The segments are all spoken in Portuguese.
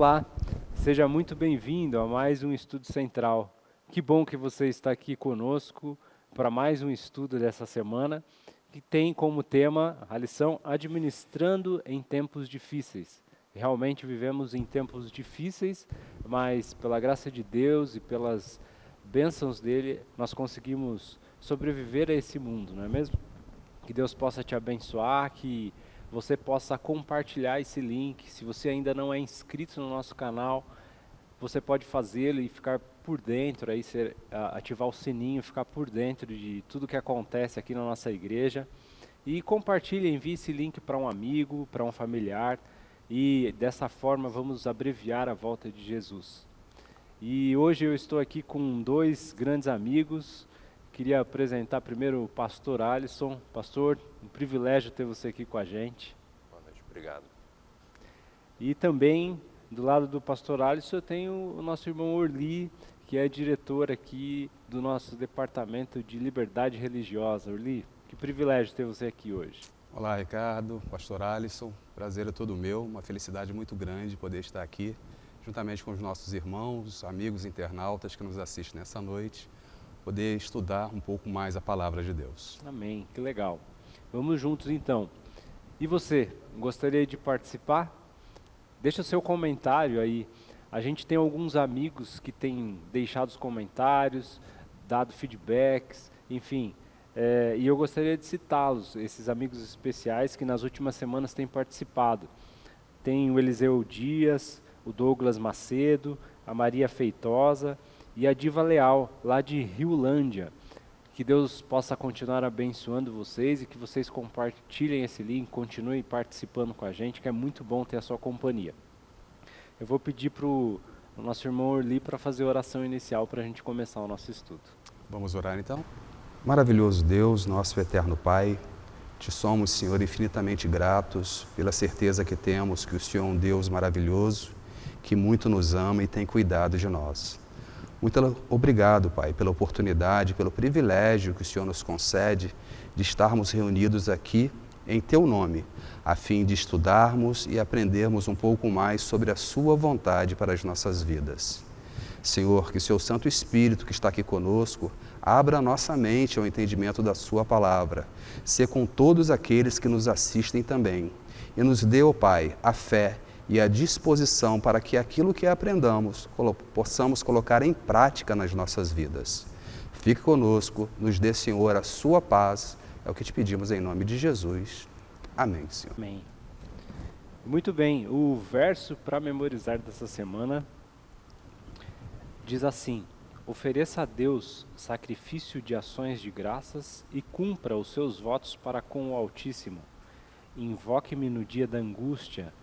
Olá, seja muito bem-vindo a mais um Estudo Central. Que bom que você está aqui conosco para mais um estudo dessa semana, que tem como tema a lição Administrando em Tempos Difíceis. Realmente vivemos em tempos difíceis, mas pela graça de Deus e pelas bênçãos dele, nós conseguimos sobreviver a esse mundo, não é mesmo? Que Deus possa te abençoar, que você possa compartilhar esse link. Se você ainda não é inscrito no nosso canal, você pode fazê-lo e ficar por dentro, aí ativar o sininho, ficar por dentro de tudo que acontece aqui na nossa igreja. E compartilhe, envie esse link para um amigo, para um familiar, e dessa forma vamos abreviar a volta de Jesus. E hoje eu estou aqui com dois grandes amigos. Queria apresentar primeiro o pastor Alisson. Pastor, um privilégio ter você aqui com a gente. Boa noite, obrigado. E também, do lado do pastor Alisson, eu tenho o nosso irmão Orli, que é diretor aqui do nosso departamento de liberdade religiosa. Orli, que privilégio ter você aqui hoje. Olá, Ricardo, pastor Alisson, prazer é todo meu, uma felicidade muito grande poder estar aqui, juntamente com os nossos irmãos, amigos internautas que nos assistem nessa noite, poder estudar um pouco mais a palavra de Deus. Amém, que legal. Vamos juntos então. E você, gostaria de participar? Deixa o seu comentário aí. A gente tem alguns amigos que têm deixado os comentários, dado feedbacks, enfim. E eu gostaria de citá-los, esses amigos especiais que nas últimas semanas têm participado. Tem o Eliseu Dias, o Douglas Macedo, a Maria Feitosa e a Diva Leal, lá de Riolândia. Que Deus possa continuar abençoando vocês e que vocês compartilhem esse link, continuem participando com a gente, que é muito bom ter a sua companhia. Eu vou pedir para o nosso irmão Orli para fazer a oração inicial para a gente começar o nosso estudo. Vamos orar então? Maravilhoso Deus, nosso eterno Pai, te somos, Senhor, infinitamente gratos pela certeza que temos que o Senhor é um Deus maravilhoso, que muito nos ama e tem cuidado de nós. Muito obrigado, Pai, pela oportunidade, pelo privilégio que o Senhor nos concede de estarmos reunidos aqui em Teu nome, a fim de estudarmos e aprendermos um pouco mais sobre a Sua vontade para as nossas vidas. Senhor, que o Seu Santo Espírito que está aqui conosco abra a nossa mente ao entendimento da Sua palavra, ser com todos aqueles que nos assistem também, e nos dê, ó Pai, a fé e a disposição para que aquilo que aprendamos possamos colocar em prática nas nossas vidas. Fique conosco, nos dê, Senhor, a Sua paz, é o que te pedimos em nome de Jesus. Amém, Senhor. Amém. Muito bem, o verso para memorizar dessa semana diz assim: ofereça a Deus sacrifício de ações de graças e cumpra os seus votos para com o Altíssimo. Invoque-me no dia da angústia,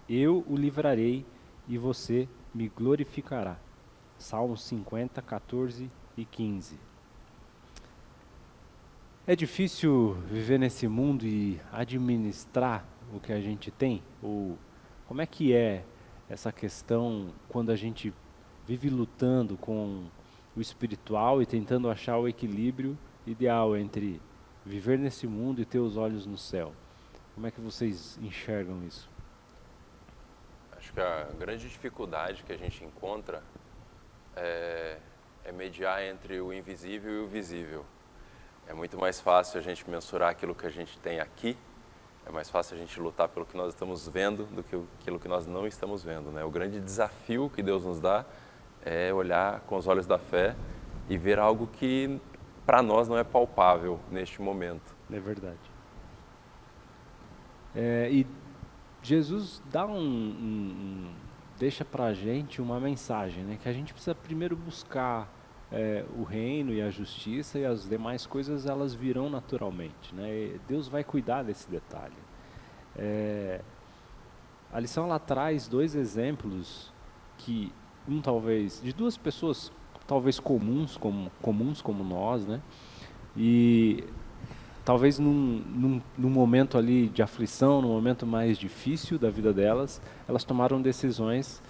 eu o livrarei e você me glorificará. Salmos 50, 14 e 15. É difícil viver nesse mundo e administrar o que a gente tem? Ou como é que é essa questão quando a gente vive lutando com o espiritual e tentando achar o equilíbrio ideal entre viver nesse mundo e ter os olhos no céu? Como é que vocês enxergam isso? Acho que a grande dificuldade que a gente encontra é mediar entre o invisível e o visível. É muito mais fácil a gente mensurar aquilo que a gente tem aqui, é mais fácil a gente lutar pelo que nós estamos vendo do que aquilo que nós não estamos vendo, né? O grande desafio que Deus nos dá é olhar com os olhos da fé e ver algo que para nós não é palpável neste momento. É verdade. E Jesus dá deixa para a gente uma mensagem, né? Que a gente precisa primeiro buscar o reino e a justiça, e as demais coisas elas virão naturalmente, né? E Deus vai cuidar desse detalhe. A lição ela traz dois exemplos que talvez de duas pessoas talvez comuns como nós, né? E talvez num momento ali de aflição, num momento mais difícil da vida delas, elas tomaram decisões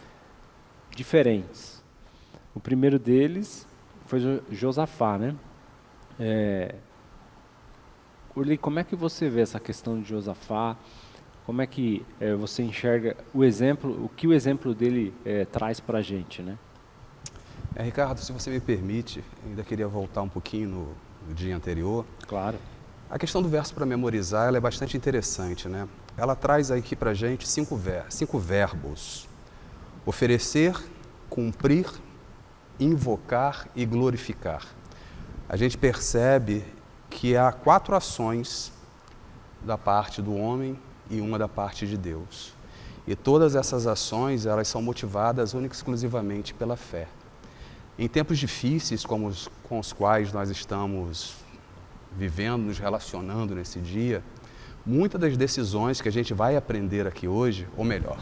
diferentes. O primeiro deles foi Josafá, né? Urli, como é que você vê essa questão de Josafá? Como é que você enxerga o exemplo, o que o exemplo dele traz para a gente, né? Ricardo, se você me permite, ainda queria voltar um pouquinho no dia anterior. Claro. A questão do verso para memorizar, ela é bastante interessante, né? Ela traz aqui para a gente cinco verbos: oferecer, cumprir, invocar e glorificar. A gente percebe que há 4 ações da parte do homem e uma da parte de Deus. E todas essas ações, elas são motivadas única e exclusivamente pela fé. Em tempos difíceis com os quais nós estamos vivendo, nos relacionando nesse dia, muitas das decisões que a gente vai aprender aqui hoje, ou melhor,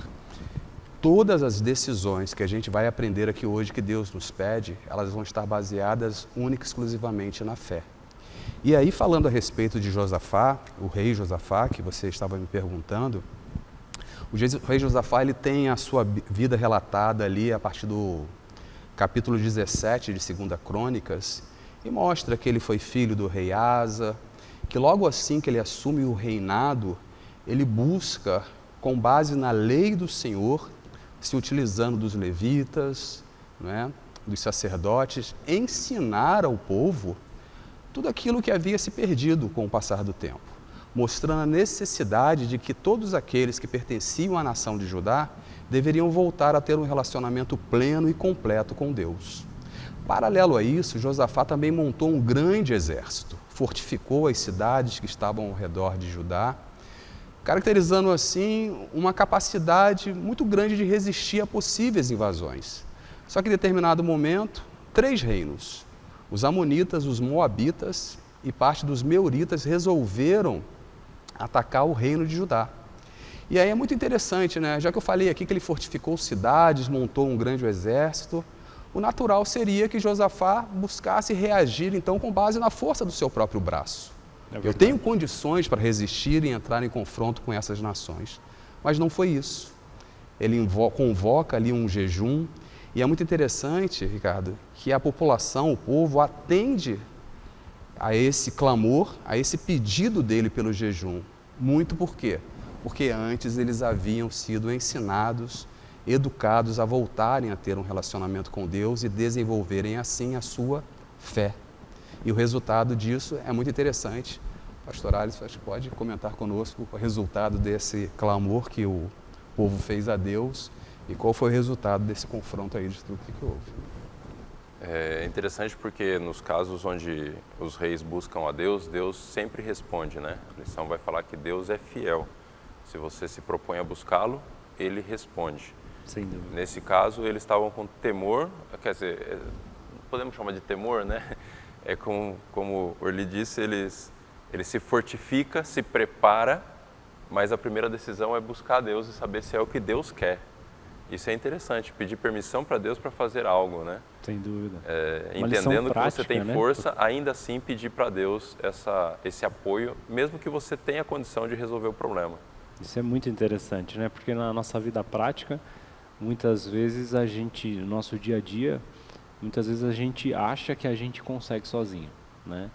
todas as decisões que a gente vai aprender aqui hoje que Deus nos pede, elas vão estar baseadas única e exclusivamente na fé. E aí, falando a respeito de Josafá, o rei Josafá, que você estava me perguntando, o rei Josafá, ele tem a sua vida relatada ali a partir do capítulo 17 de 2 Crônicas, e mostra que ele foi filho do rei Asa, que logo assim que ele assume o reinado, ele busca, com base na lei do Senhor, se utilizando dos levitas, né, dos sacerdotes, ensinar ao povo tudo aquilo que havia se perdido com o passar do tempo, mostrando a necessidade de que todos aqueles que pertenciam à nação de Judá deveriam voltar a ter um relacionamento pleno e completo com Deus. Paralelo a isso, Josafá também montou um grande exército, fortificou as cidades que estavam ao redor de Judá, caracterizando assim uma capacidade muito grande de resistir a possíveis invasões. Só que em determinado momento, 3 reinos, os amonitas, os moabitas e parte dos meunitas resolveram atacar o reino de Judá. E aí é muito interessante, né? Já que eu falei aqui que ele fortificou cidades, montou um grande exército, o natural seria que Josafá buscasse reagir então com base na força do seu próprio braço. Eu tenho condições para resistir e entrar em confronto com essas nações. Mas não foi isso. Ele convoca ali um jejum. E é muito interessante, Ricardo, que a população, o povo, atende a esse clamor, a esse pedido dele pelo jejum. Muito por quê? Porque antes eles haviam sido ensinados, educados a voltarem a ter um relacionamento com Deus e desenvolverem assim a sua fé. E o resultado disso é muito interessante. Pastor Alisson, acho que pode comentar conosco o resultado desse clamor que o povo fez a Deus e qual foi o resultado desse confronto aí de tudo que houve. É interessante porque nos casos onde os reis buscam a Deus, Deus sempre responde, né? A lição vai falar que Deus é fiel. Se você se propõe a buscá-lo, ele responde. Sem dúvida. Nesse caso, eles estavam com temor, quer dizer, podemos chamar de temor, né? É como o Orly disse, ele se fortifica, se prepara, mas a primeira decisão é buscar a Deus e saber se é o que Deus quer. Isso é interessante, pedir permissão para Deus para fazer algo, né? Sem dúvida. Entendendo prática, que você tem né? força, ainda assim pedir para Deus esse apoio, mesmo que você tenha condição de resolver o problema. Isso é muito interessante, né? Porque na nossa vida prática, muitas vezes no nosso dia a dia, muitas vezes a gente acha que a gente consegue sozinho, né?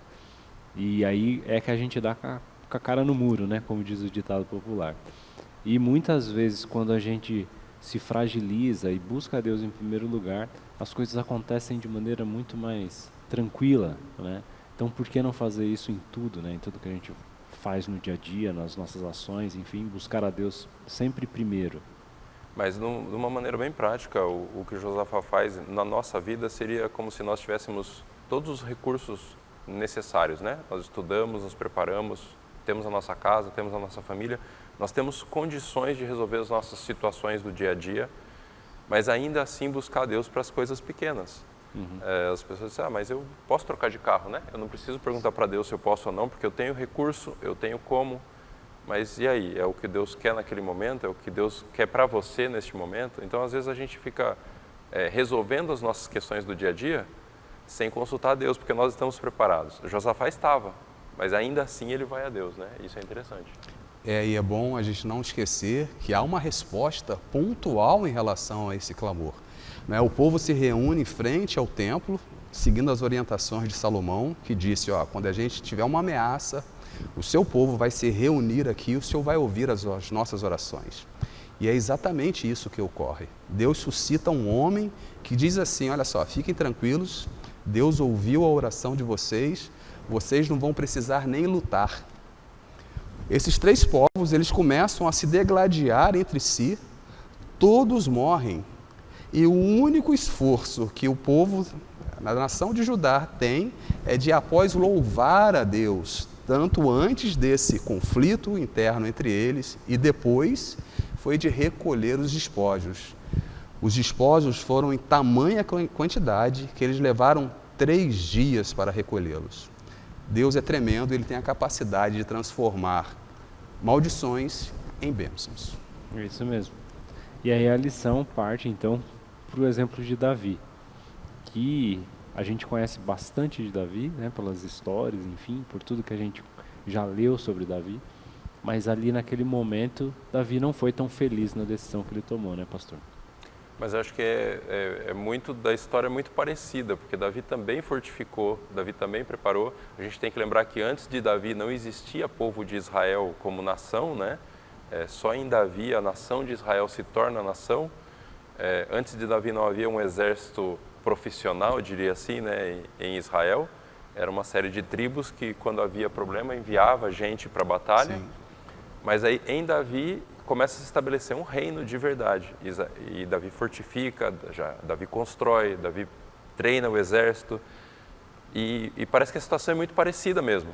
E aí é que a gente dá com a cara no muro, né? Como diz o ditado popular. E muitas vezes quando a gente se fragiliza e busca a Deus em primeiro lugar, as coisas acontecem de maneira muito mais tranquila, né? Então por que não fazer isso em tudo, né? Em tudo que a gente faz no dia a dia, nas nossas ações, enfim, buscar a Deus sempre primeiro. Mas de uma maneira bem prática, o que Josafá faz na nossa vida seria como se nós tivéssemos todos os recursos necessários, né? Nós estudamos, nos preparamos, temos a nossa casa, temos a nossa família, nós temos condições de resolver as nossas situações do dia a dia, mas ainda assim buscar a Deus para as coisas pequenas. As pessoas dizem, mas eu posso trocar de carro, né? Eu não preciso perguntar para Deus se eu posso ou não, porque eu tenho recurso, eu tenho como. Mas e aí? É o que Deus quer naquele momento? É o que Deus quer para você neste momento? Então, às vezes, a gente fica resolvendo as nossas questões do dia a dia sem consultar a Deus, porque nós estamos preparados. Josafá estava, mas ainda assim ele vai a Deus, né? Isso é interessante. E é bom a gente não esquecer que há uma resposta pontual em relação a esse clamor. né? O povo se reúne em frente ao templo, seguindo as orientações de Salomão, que disse, ó, quando a gente tiver uma ameaça, o seu povo vai se reunir aqui, o Senhor vai ouvir as nossas orações. E é exatamente isso que ocorre. Deus suscita um homem que diz assim, olha só, fiquem tranquilos, Deus ouviu a oração de vocês, vocês não vão precisar nem lutar. Esses 3 povos, eles começam a se degladiar entre si, todos morrem. E o único esforço que o povo, na nação de Judá, tem é de, após louvar a Deus, tanto antes desse conflito interno entre eles e depois, foi de recolher os despojos. Os despojos foram em tamanha quantidade que eles levaram 3 dias para recolhê-los. Deus é tremendo, Ele tem a capacidade de transformar maldições em bênçãos. Isso mesmo. E aí a lição parte, então, para o exemplo de Davi, que a gente conhece bastante de Davi, né, pelas histórias, enfim, por tudo que a gente já leu sobre Davi, mas ali naquele momento, Davi não foi tão feliz na decisão que ele tomou, né, pastor? Mas eu acho que é muito da história é muito parecida, porque Davi também fortificou, Davi também preparou. A gente tem que lembrar que antes de Davi não existia povo de Israel como nação, né? Só em Davi a nação de Israel se torna nação. Antes de Davi não havia um exército profissional, eu diria assim, né, em Israel. Era uma série de tribos que, quando havia problema, enviava gente para a batalha. Sim. Mas aí, em Davi, começa a se estabelecer um reino de verdade. E Davi fortifica, Davi constrói, Davi treina o exército. E parece que a situação é muito parecida mesmo.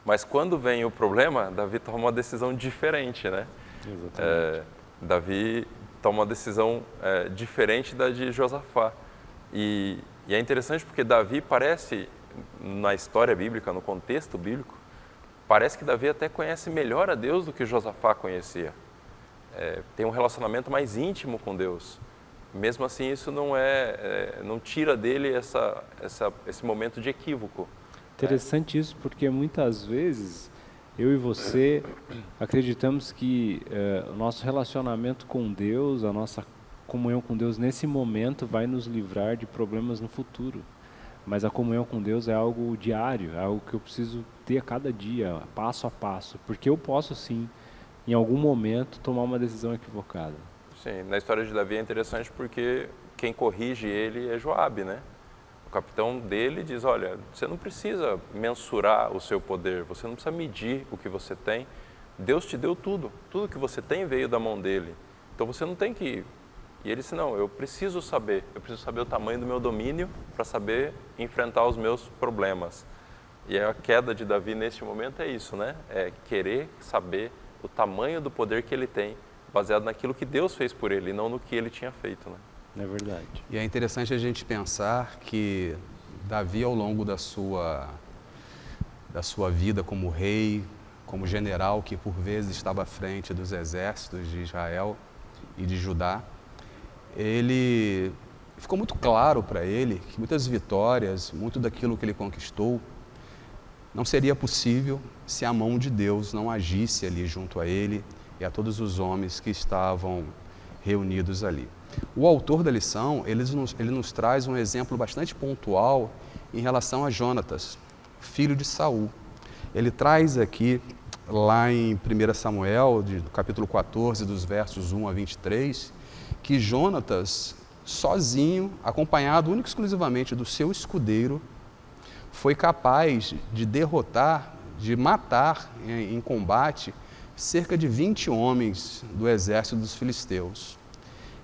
Mas quando vem o problema, Davi toma uma decisão diferente, né? Exatamente. Davi toma uma decisão diferente da de Josafá. E é interessante porque Davi parece, na história bíblica, no contexto bíblico, parece que Davi até conhece melhor a Deus do que Josafá conhecia. Tem um relacionamento mais íntimo com Deus. Mesmo assim, isso não tira dele esse momento de equívoco. Interessante isso, porque muitas vezes eu e você acreditamos que o nosso relacionamento com Deus, a nossa comunhão com Deus nesse momento vai nos livrar de problemas no futuro. Mas a comunhão com Deus é algo diário, é algo que eu preciso ter a cada dia, passo a passo, porque eu posso sim, em algum momento, tomar uma decisão equivocada. Sim, na história de Davi é interessante porque quem corrige ele é Joabe, né? O capitão dele diz, olha, você não precisa mensurar o seu poder, você não precisa medir o que você tem, Deus te deu tudo que você tem veio da mão dele, então você não tem que... E ele disse, não, eu preciso saber o tamanho do meu domínio para saber enfrentar os meus problemas. E a queda de Davi neste momento é isso, né? É querer saber o tamanho do poder que ele tem, baseado naquilo que Deus fez por ele, e não no que ele tinha feito, né? É verdade. E é interessante a gente pensar que Davi, ao longo da sua vida como rei, como general, que por vezes estava à frente dos exércitos de Israel e de Judá, ele ficou muito claro para ele que muitas vitórias, muito daquilo que ele conquistou, não seria possível se a mão de Deus não agisse ali junto a ele e a todos os homens que estavam reunidos ali. O autor da lição, ele nos traz um exemplo bastante pontual em relação a Jonatas, filho de Saul. Ele traz aqui, lá em 1 Samuel, no capítulo 14, dos versos 1 a 23, que Jonatas, sozinho, acompanhado único e exclusivamente do seu escudeiro, foi capaz de derrotar, de matar em combate, cerca de 20 homens do exército dos filisteus.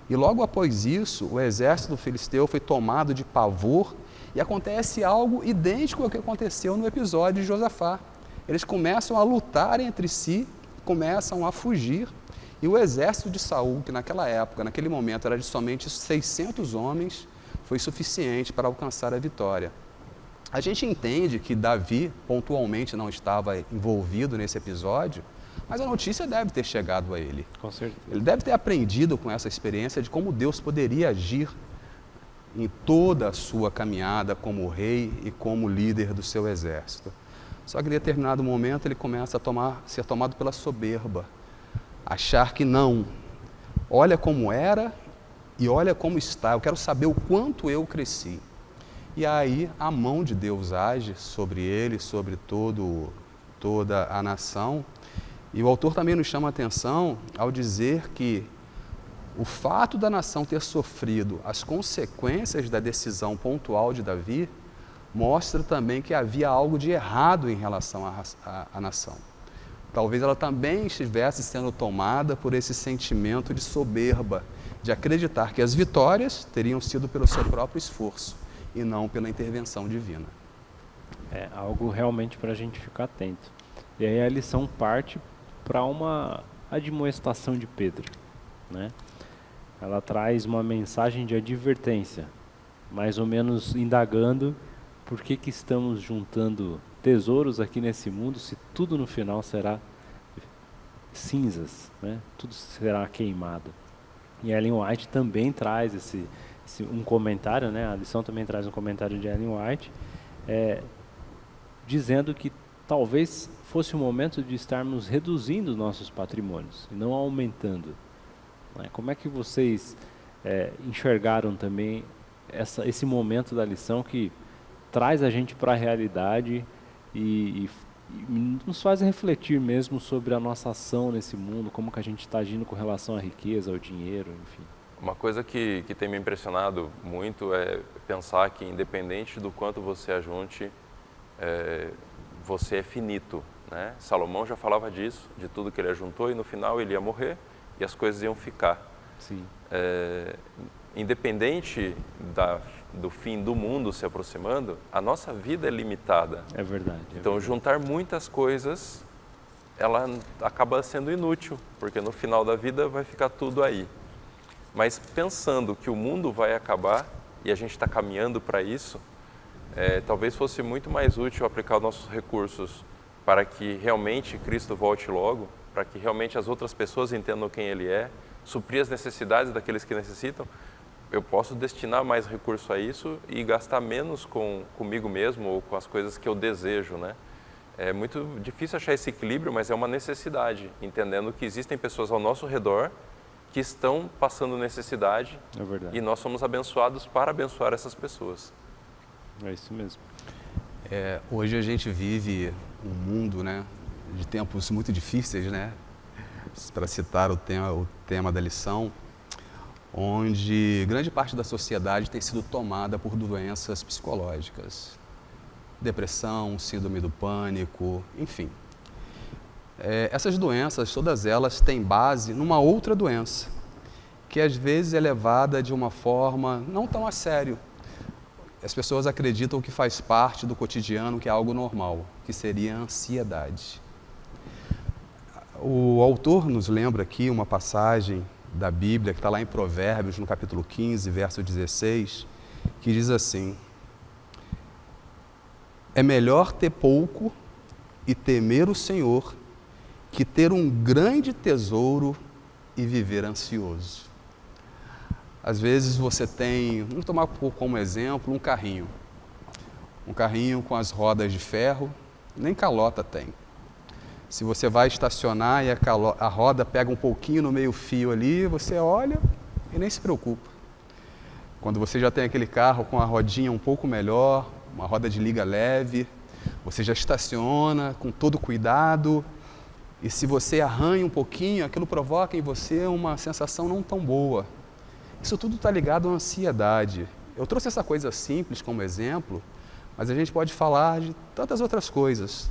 E logo após isso, o exército filisteu foi tomado de pavor e acontece algo idêntico ao que aconteceu no episódio de Josafá. Eles começam a lutar entre si, começam a fugir. E o exército de Saul, que naquela época, naquele momento, era de somente 600 homens, foi suficiente para alcançar a vitória. A gente entende que Davi, pontualmente, não estava envolvido nesse episódio, mas a notícia deve ter chegado a ele. Com certeza. Ele deve ter aprendido com essa experiência de como Deus poderia agir em toda a sua caminhada como rei e como líder do seu exército. Só que em determinado momento ele começa a ser tomado pela soberba. Achar que não, olha como era e olha como está, eu quero saber o quanto eu cresci. E aí a mão de Deus age sobre ele, sobre toda a nação. E o autor também nos chama a atenção ao dizer que o fato da nação ter sofrido as consequências da decisão pontual de Davi mostra também que havia algo de errado em relação à nação. Talvez ela também estivesse sendo tomada por esse sentimento de soberba, de acreditar que as vitórias teriam sido pelo seu próprio esforço e não pela intervenção divina. É algo realmente para a gente ficar atento. E aí a lição parte para uma admoestação de Pedro, né? Ela traz uma mensagem de advertência, mais ou menos indagando por que estamos juntando tesouros aqui nesse mundo se tudo no final será cinzas, né? Tudo será queimado. E Ellen White também traz um comentário, né? A lição também traz um comentário de Ellen White, dizendo que talvez fosse o momento de estarmos reduzindo nossos patrimônios e não aumentando. Né? Como é que vocês enxergaram também esse momento da lição que traz a gente para a realidade e nos faz refletir mesmo sobre a nossa ação nesse mundo, como que a gente está agindo com relação à riqueza, ao dinheiro, enfim. Uma coisa que tem me impressionado muito é pensar que, independente do quanto você ajunte, você é finito, né? Salomão já falava disso, de tudo que ele ajuntou, e no final ele ia morrer e as coisas iam ficar. Sim. Independente do fim do mundo se aproximando, a nossa vida é limitada. É verdade. Então, juntar muitas coisas, ela acaba sendo inútil, porque no final da vida vai ficar tudo aí. Mas pensando que o mundo vai acabar e a gente está caminhando para isso, talvez fosse muito mais útil aplicar os nossos recursos para que realmente Cristo volte logo, para que realmente as outras pessoas entendam quem Ele é, suprir as necessidades daqueles que necessitam. Eu posso destinar mais recurso a isso e gastar menos comigo mesmo ou com as coisas que eu desejo, né? É muito difícil achar esse equilíbrio, mas é uma necessidade, entendendo que existem pessoas ao nosso redor que estão passando necessidade, e nós somos abençoados para abençoar essas pessoas. É isso mesmo. Hoje a gente vive um mundo, né, de tempos muito difíceis, né, para citar o tema da lição, onde grande parte da sociedade tem sido tomada por doenças psicológicas, depressão, síndrome do pânico, enfim. Essas doenças, todas elas têm base numa outra doença, que às vezes é levada de uma forma não tão a sério. As pessoas acreditam que faz parte do cotidiano, que é algo normal, que seria a ansiedade. O autor nos lembra aqui uma passagem da Bíblia, que está lá em Provérbios, no capítulo 15, verso 16, que diz assim: é melhor ter pouco e temer o Senhor que ter um grande tesouro e viver ansioso. Às vezes você tem, vamos tomar como exemplo, um carrinho com as rodas de ferro, nem calota tem. Se você vai estacionar e a roda pega um pouquinho no meio fio ali, você olha e nem se preocupa. Quando você já tem aquele carro com a rodinha um pouco melhor, uma roda de liga leve, você já estaciona com todo cuidado, e se você arranha um pouquinho, aquilo provoca em você uma sensação não tão boa. Isso tudo está ligado à ansiedade. Eu trouxe essa coisa simples como exemplo, mas a gente pode falar de tantas outras coisas.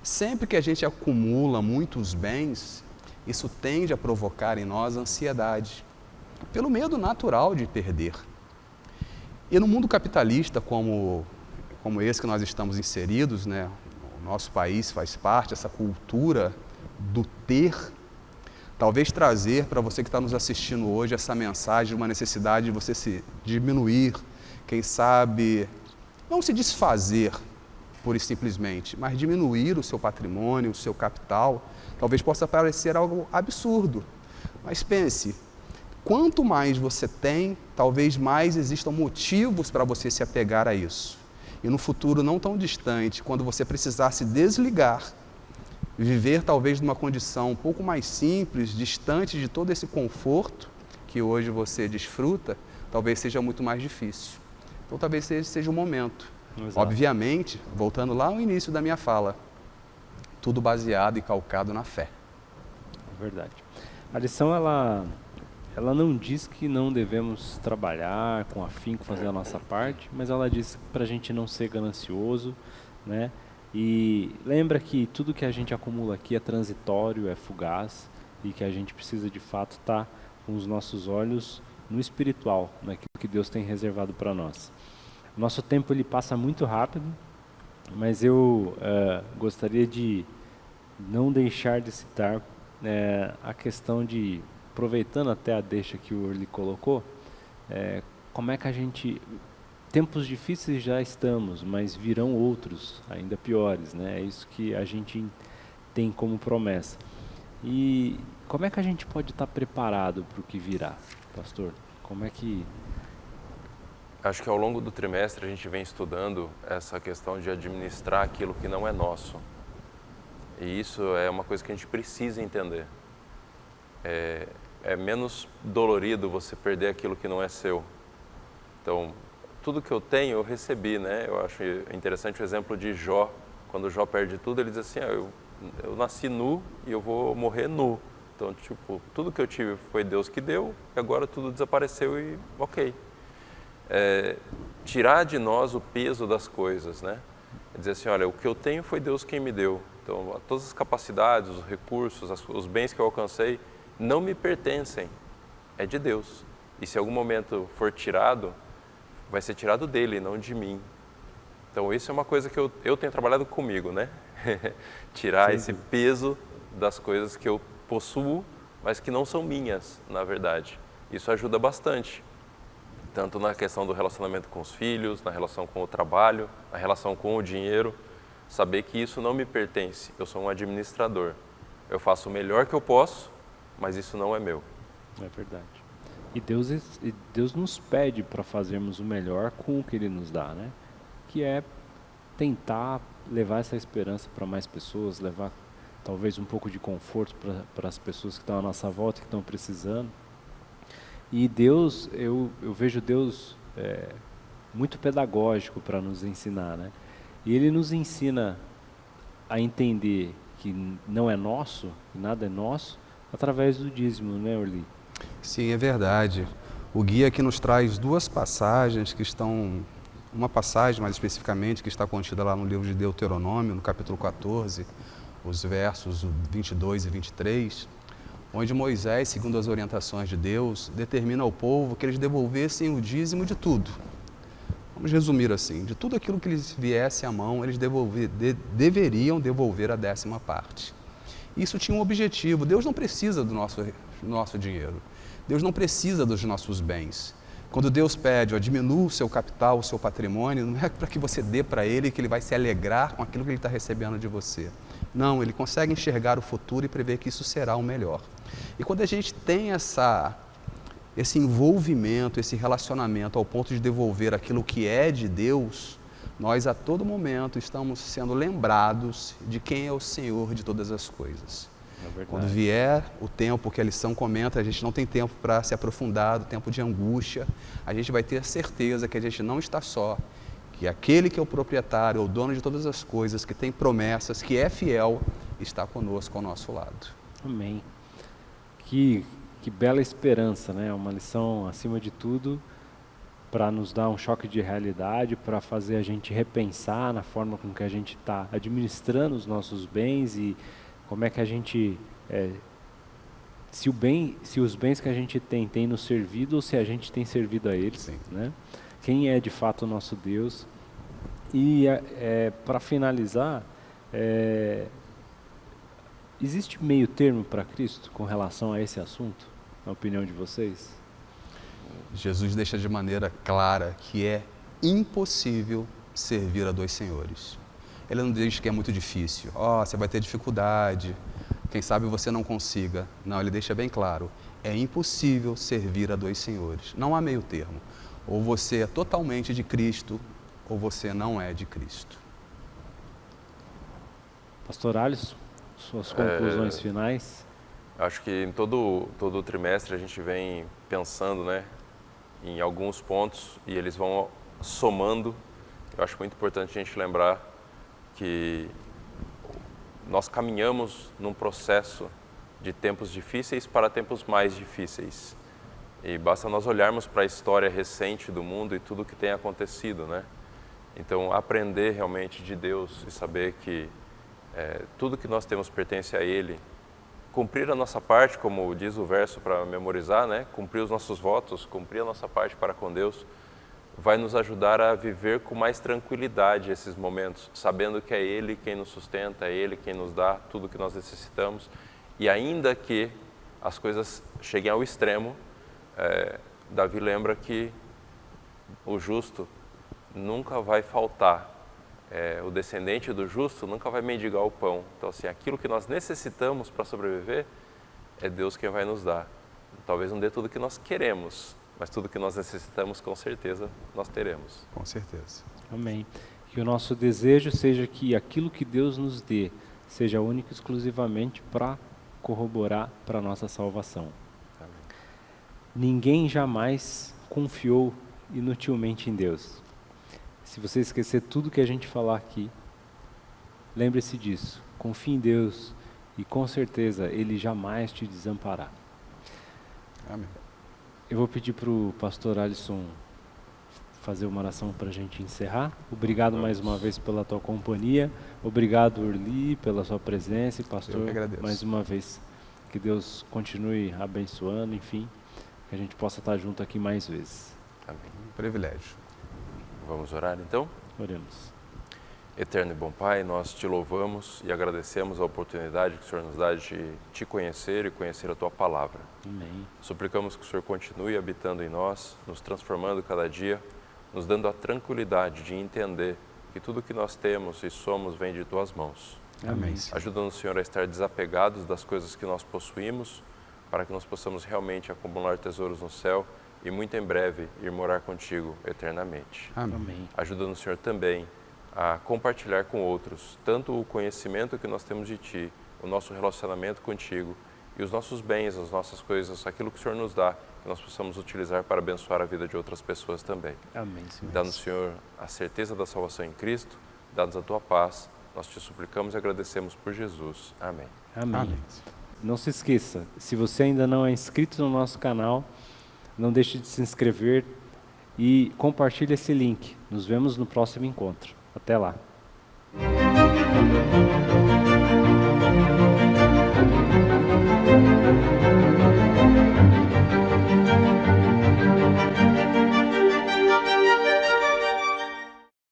Sempre que a gente acumula muitos bens, isso tende a provocar em nós ansiedade, pelo medo natural de perder. E no mundo capitalista, como esse que nós estamos inseridos, né? O nosso país faz parte dessa cultura do ter. Talvez trazer para você que está nos assistindo hoje essa mensagem, uma necessidade de você se diminuir, quem sabe, não se desfazer pura e simplesmente, mas diminuir o seu patrimônio, o seu capital, talvez possa parecer algo absurdo. Mas pense, quanto mais você tem, talvez mais existam motivos para você se apegar a isso. E no futuro não tão distante, quando você precisar se desligar, viver talvez numa condição um pouco mais simples, distante de todo esse conforto, que hoje você desfruta, talvez seja muito mais difícil. Então talvez seja o momento. Exato. Obviamente, voltando lá ao início da minha fala, tudo baseado e calcado na fé. É verdade. A lição, ela não diz que não devemos trabalhar com afinco, fazer a nossa parte, mas ela diz para a gente não ser ganancioso, né? E lembra que tudo que a gente acumula aqui é transitório, é fugaz, e que a gente precisa de fato estar com os nossos olhos no espiritual, naquilo que Deus tem reservado para nós. Nosso tempo ele passa muito rápido, mas eu gostaria de não deixar de citar a questão de, aproveitando até a deixa que o Orly colocou, como é que a gente... Tempos difíceis já estamos, mas virão outros, ainda piores, né? É isso que a gente tem como promessa. E como é que a gente pode estar preparado para o que virá, pastor? Como é que... Acho que ao longo do trimestre a gente vem estudando essa questão de administrar aquilo que não é nosso. E isso é uma coisa que a gente precisa entender. É menos dolorido você perder aquilo que não é seu. Então, tudo que eu tenho eu recebi, né? Eu acho interessante o exemplo de Jó. Quando Jó perde tudo, ele diz assim, eu nasci nu e eu vou morrer nu. Então, tipo, tudo que eu tive foi Deus que deu, e agora tudo desapareceu e ok. Tirar de nós o peso das coisas, né? Dizer assim, olha, o que eu tenho foi Deus quem me deu. Então, todas as capacidades, os recursos, os bens que eu alcancei não me pertencem, é de Deus. E se em algum momento for tirado, vai ser tirado dele, não de mim. Então, isso é uma coisa que eu tenho trabalhado comigo, né? Tirar esse peso das coisas que eu possuo, mas que não são minhas, na verdade. Isso ajuda bastante. Tanto na questão do relacionamento com os filhos, na relação com o trabalho, na relação com o dinheiro. Saber que isso não me pertence, eu sou um administrador. Eu faço o melhor que eu posso, mas isso não é meu. É verdade. E Deus nos pede para fazermos o melhor com o que Ele nos dá, né? Que é tentar levar essa esperança para mais pessoas, levar talvez um pouco de conforto para as pessoas que estão à nossa volta, que estão precisando. E Deus, eu vejo Deus muito pedagógico para nos ensinar, né? E Ele nos ensina a entender que não é nosso, que nada é nosso, através do dízimo, né, Orly? Sim, é verdade. O guia aqui nos traz duas passagens que estão... Uma passagem, mais especificamente, que está contida lá no livro de Deuteronômio, no capítulo 14, os versos 22 e 23, onde Moisés, segundo as orientações de Deus, determina ao povo que eles devolvessem o dízimo de tudo. Vamos resumir assim, de tudo aquilo que lhes viesse à mão, eles deveriam devolver a 10ª parte. Isso tinha um objetivo. Deus não precisa do nosso dinheiro. Deus não precisa dos nossos bens. Quando Deus pede, diminua o seu capital, o seu patrimônio, não é para que você dê para Ele que Ele vai se alegrar com aquilo que Ele está recebendo de você. Não, Ele consegue enxergar o futuro e prever que isso será o melhor. E quando a gente tem esse envolvimento, esse relacionamento ao ponto de devolver aquilo que é de Deus, nós a todo momento estamos sendo lembrados de quem é o Senhor de todas as coisas. Quando vier o tempo que a lição comenta, a gente não tem tempo para se aprofundar, o tempo de angústia, a gente vai ter certeza que a gente não está só, que aquele que é o proprietário, o dono de todas as coisas, que tem promessas, que é fiel, está conosco ao nosso lado. Amém. Que bela esperança, né? Uma lição, acima de tudo, para nos dar um choque de realidade, para fazer a gente repensar na forma com que a gente está administrando os nossos bens e como é que a gente, se os bens que a gente tem nos servido ou se a gente tem servido a eles, Sim. né? Quem é de fato o nosso Deus. E para finalizar, existe meio termo para Cristo com relação a esse assunto, na opinião de vocês? Jesus deixa de maneira clara que é impossível servir a dois senhores. Ele não diz que é muito difícil, você vai ter dificuldade, quem sabe você não consiga. Não, ele deixa bem claro, é impossível servir a dois senhores. Não há meio termo. Ou você é totalmente de Cristo, ou você não é de Cristo. Pastor Alisson, suas conclusões finais? Acho que em todo o trimestre a gente vem pensando, né, em alguns pontos e eles vão somando. Eu acho muito importante a gente lembrar que nós caminhamos num processo de tempos difíceis para tempos mais difíceis. E basta nós olharmos para a história recente do mundo e tudo o que tem acontecido, né? Então, aprender realmente de Deus e saber que tudo que nós temos pertence a Ele, cumprir a nossa parte, como diz o verso para memorizar, né? Cumprir os nossos votos, cumprir a nossa parte para com Deus, vai nos ajudar a viver com mais tranquilidade esses momentos, sabendo que é Ele quem nos sustenta, é Ele quem nos dá tudo o que nós necessitamos. E ainda que as coisas cheguem ao extremo, Davi lembra que o justo nunca vai faltar, o descendente do justo nunca vai mendigar o pão. Então, assim, aquilo que nós necessitamos para sobreviver, é Deus quem vai nos dar. Talvez não dê tudo que nós queremos, mas tudo que nós necessitamos, com certeza, nós teremos. Com certeza. Amém. Que o nosso desejo seja que aquilo que Deus nos dê seja único e exclusivamente para corroborar para a nossa salvação. Amém. Ninguém jamais confiou inutilmente em Deus. Se você esquecer tudo que a gente falar aqui, lembre-se disso. Confie em Deus e com certeza Ele jamais te desamparará. Amém. Eu vou pedir para o pastor Alisson fazer uma oração para a gente encerrar. Obrigado mais uma vez pela tua companhia. Obrigado, Urli, pela sua presença. E pastor, Eu que agradeço. mais uma vez, que Deus continue abençoando, enfim, que a gente possa estar junto aqui mais vezes. Amém. Um privilégio. Vamos orar então? Oremos. Eterno e bom Pai, nós te louvamos e agradecemos a oportunidade que o Senhor nos dá de te conhecer e conhecer a Tua Palavra. Amém. Suplicamos que o Senhor continue habitando em nós, nos transformando cada dia, nos dando a tranquilidade de entender que tudo que nós temos e somos vem de Tuas mãos. Amém. Ajudando o Senhor a estar desapegados das coisas que nós possuímos, para que nós possamos realmente acumular tesouros no céu e muito em breve ir morar contigo eternamente. Amém. Amém. Ajudando o Senhor também a compartilhar com outros tanto o conhecimento que nós temos de Ti, o nosso relacionamento contigo e os nossos bens, as nossas coisas, aquilo que o Senhor nos dá, que nós possamos utilizar para abençoar a vida de outras pessoas também. Amém, Senhor. Dá-nos, Senhor, a certeza da salvação em Cristo, dá-nos a Tua paz, nós te suplicamos e agradecemos por Jesus. Amém. Amém. Amém. Não se esqueça, se você ainda não é inscrito no nosso canal, não deixe de se inscrever e compartilhe esse link. Nos vemos no próximo encontro. Até lá.